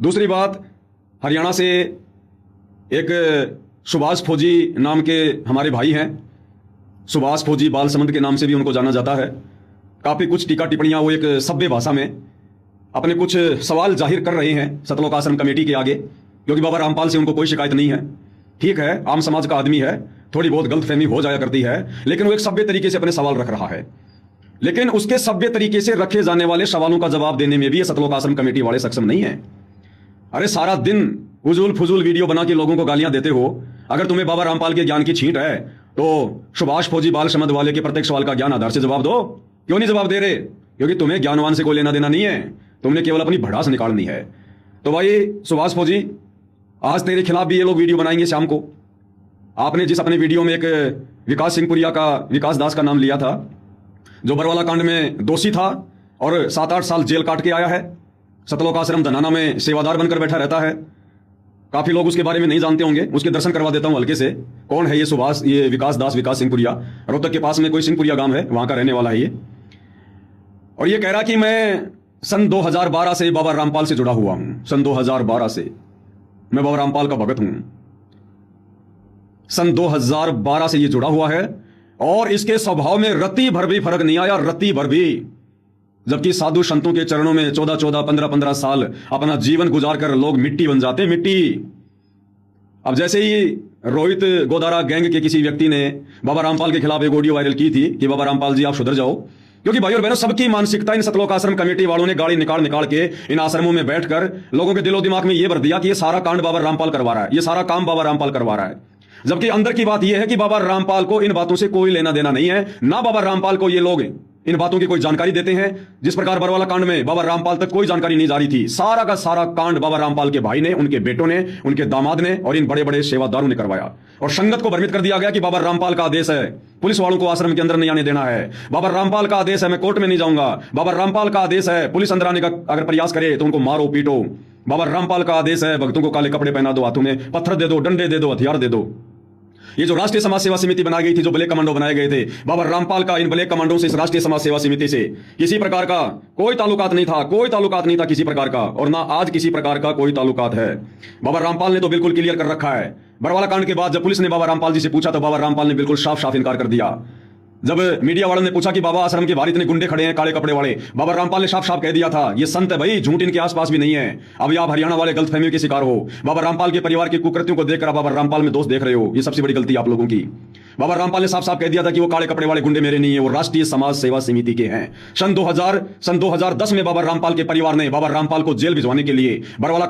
दूसरी बात, हरियाणा से एक सुभाष फौजी नाम के हमारे भाई हैं, सुभाष फौजी बालसमंद के नाम से भी उनको जाना जाता है। काफ़ी कुछ टीका टिप्पणियां वो एक सभ्य भाषा में अपने कुछ सवाल जाहिर कर रहे हैं सतलोक आश्रम कमेटी के आगे, क्योंकि बाबा रामपाल से उनको कोई शिकायत नहीं है। ठीक है, आम समाज का आदमी है, थोड़ी बहुत गलतफहमी हो जाया करती है, लेकिन वो एक सभ्य तरीके से अपने सवाल रख रहा है। लेकिन उसके सभ्य तरीके से रखे जाने वाले सवालों का जवाब देने में भी ये सतलोक आश्रम कमेटी वाले सक्षम नहीं है। अरे सारा दिन उजूल फुजूल वीडियो बना के लोगों को गालियां देते हो। अगर तुम्हें बाबा रामपाल के ज्ञान की छींट है तो सुभाष फौजी बालसमंद वाले के प्रत्येक सवाल का ज्ञान आधार से जवाब दो। क्यों नहीं जवाब दे रहे? क्योंकि तुम्हें ज्ञानवान से कोई लेना देना नहीं है, तुमने केवल अपनी भड़ास निकालनी है। तो भाई सुभाष फौजी, आज तेरे खिलाफ भी ये लोग वीडियो बनाएंगे शाम को। आपने जिस अपने वीडियो में एक विकास सिंहपुरिया का, विकास दास का नाम लिया था, जो बरवाला कांड में दोषी था और 7-8 साल जेल काट के आया है, सतलोक आश्रम धनाना में सेवादार बनकर बैठा रहता है। काफी लोग उसके बारे में नहीं जानते होंगे, उसके दर्शन करवा देता हूं हल्के से। कौन है ये विकास दास, विकास सिंहपुरिया? रोहतक के पास में कोई सिंहपुरिया गांव है, वहां का रहने वाला है ये। और ये कह रहा कि मैं सन 2012 से बाबा रामपाल से जुड़ा हुआ हूं। सन 2012 से मैं बाबा रामपाल का भगत हूं। सन 2012 से ये जुड़ा हुआ है और इसके स्वभाव में रत्ती भर भी फर्क नहीं आया, रत्ती भर भी। जबकि साधु संतों के चरणों में 14-14, 15-15 साल अपना जीवन गुजार कर लोग मिट्टी बन जाते, मिट्टी। अब जैसे ही रोहित गोदारा गैंग के किसी व्यक्ति ने बाबा रामपाल के खिलाफ एक ऑडियो वायरल की थी कि बाबा रामपाल जी आप सुधर जाओ, क्योंकि भाई और बहनों सबकी मानसिकता इन सतलोक आश्रम कमेटी वालों ने गाड़ी निकाल निकाल के इन आश्रमों में बैठकर लोगों के दिलो दिमाग में यह भर दिया कि ये सारा कांड बाबा रामपाल करवा रहा है, ये सारा काम बाबा रामपाल करवा रहा है। जबकि अंदर की बात यह है कि बाबा रामपाल को इन बातों से कोई लेना देना नहीं है, ना बाबा रामपाल को ये लोग इन बातों की कोई जानकारी देते हैं। जिस प्रकार बरवाला कांड में बाबा रामपाल तक कोई जानकारी नहीं जा रही थी, सारा का सारा कांड बाबा रामपाल के भाई ने, उनके बेटों ने, उनके दामाद ने और इन बड़े बड़े सेवादारों ने करवाया। और संगत को भ्रमित कर दिया गया कि बाबा रामपाल का आदेश है पुलिस वालों को आश्रम के अंदर नहीं आने देना है, बाबा रामपाल का आदेश है मैं कोर्ट में नहीं जाऊंगा, बाबा रामपाल का आदेश है पुलिस अंदर आने का अगर प्रयास करे तो उनको मारो पीटो, बाबा रामपाल का आदेश है भक्तों को काले कपड़े पहना दो, हाथों में पत्थर दे दो, डंडे दे दो, हथियार दे दो। ये जो राष्ट्रीय समाज सेवा समिति बनाई गई थी, जो ब्लैक कमांडो बनाए गए थे, बाबा रामपाल का इन ब्लैक कमांडो से, इस राष्ट्रीय समाज सेवा समिति से किसी प्रकार का कोई ताल्लुकात नहीं था, कोई ताल्लुकात नहीं था किसी प्रकार का, और ना आज किसी प्रकार का कोई ताल्लुकात है। बाबा रामपाल ने तो बिल्कुल क्लियर कर रखा है। बरवाला कांड के बाद जब पुलिस ने बाबा रामपाल जी से पूछा तो बाबा रामपाल ने बिल्कुल साफ साफ इनकार कर दिया। जब मीडिया वालों ने पूछा कि बाबा आश्रम के बाहर इतने गुंडे खड़े हैं काले कपड़े वाले, बाबा रामपाल ने साफ साफ कह दिया था ये संत है भाई, झूठ इनके आसपास भी नहीं है। अभी आप हरियाणा वाले गलतफहमी के शिकार हो, बाबा रामपाल के परिवार के कुकृत्यों को देखकर बाबा रामपाल में दोष देख रहे हो, ये सबसे बड़ी गलती आप लोगों की। बाबा रामपाल ने साफ साफ कह दिया था कि वो काले कपड़े वाले गुंडे मेरे नहीं है, वो राष्ट्रीय समाज सेवा समिति के हैं। सन 2010 में बाबा रामपाल के परिवार ने बाबा रामपाल को जेल भिजवाने के लिए बरवाला